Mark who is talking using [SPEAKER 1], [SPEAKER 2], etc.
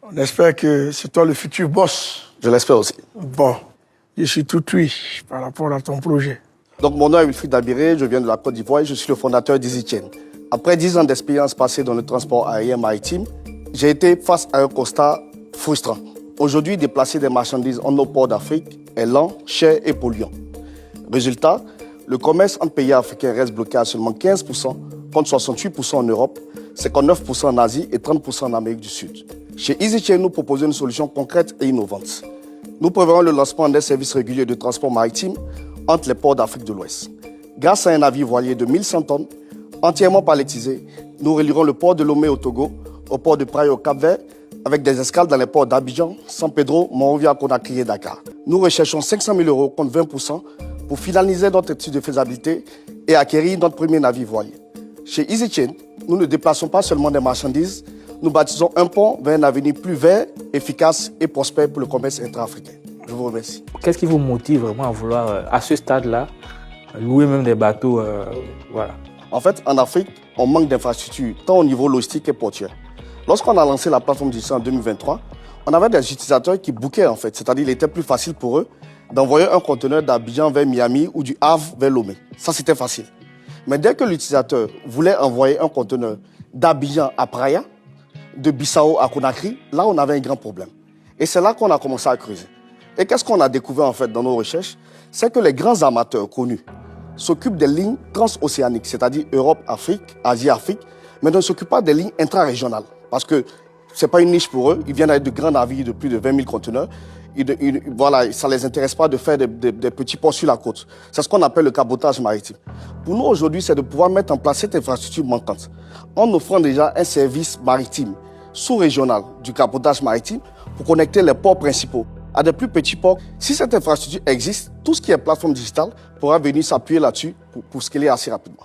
[SPEAKER 1] On espère que c'est toi le futur boss.
[SPEAKER 2] Je l'espère aussi.
[SPEAKER 1] Bon, je suis tout oui par rapport à ton projet.
[SPEAKER 2] Donc, mon nom est Wilfried Dabiré, je viens de la Côte d'Ivoire et je suis le fondateur d'EasyChain. Après 10 ans d'expérience passée dans le transport aérien maritime, j'ai été face à un constat frustrant. Aujourd'hui, déplacer des marchandises en nos ports d'Afrique est lent, cher et polluant. Résultat, le commerce entre pays africains reste bloqué à seulement 15%, contre 68% en Europe, 59% en Asie et 30% en Amérique du Sud. Chez EasyChain, nous proposons une solution concrète et innovante. Nous prévoyons le lancement d'un service régulier de transport maritime entre les ports d'Afrique de l'Ouest. Grâce à un navire voilier de 1100 tonnes, entièrement palettisé, nous relierons le port de Lomé au Togo, au port de Praia au Cap-Vert, avec des escales dans les ports d'Abidjan, San Pedro, Monrovia, Conakry et Dakar. Nous recherchons 500 000 € contre 20% pour finaliser notre étude de faisabilité et acquérir notre premier navire voilier. Chez EasyChain, nous ne déplaçons pas seulement des marchandises, nous bâtissons un pont vers un avenir plus vert, efficace et prospère pour le commerce intra-africain. Je vous remercie.
[SPEAKER 3] Qu'est-ce qui vous motive vraiment à vouloir, à ce stade-là, louer même des bateaux voilà.
[SPEAKER 2] En fait, en Afrique, on manque d'infrastructures, tant au niveau logistique et portuaire. Lorsqu'on a lancé la plateforme digitale en 2023, on avait des utilisateurs qui bookaient en fait, c'est-à-dire qu'il était plus facile pour eux d'envoyer un conteneur d'Abidjan vers Miami ou du Havre vers Lomé. Ça, c'était facile. Mais dès que l'utilisateur voulait envoyer un conteneur d'Abidjan à Praia, de Bissau à Conakry, là, on avait un grand problème. Et c'est là qu'on a commencé à creuser. Et qu'est-ce qu'on a découvert en fait dans nos recherches? C'est que les grands armateurs connus s'occupent des lignes transocéaniques, c'est-à-dire Europe, Afrique, Asie, Afrique, mais ne s'occupent pas des lignes intra-régionales. Parce que ce n'est pas une niche pour eux. Ils viennent avec de grands navires de plus de 20 000 conteneurs. Voilà, ça ne les intéresse pas de faire des petits ports sur la côte. C'est ce qu'on appelle le cabotage maritime. Pour nous, aujourd'hui, c'est de pouvoir mettre en place cette infrastructure manquante en offrant déjà un service maritime sous-régional du cabotage maritime pour connecter les ports principaux à des plus petits ports. Si cette infrastructure existe, tout ce qui est plateforme digitale pourra venir s'appuyer là-dessus pour scaler assez rapidement.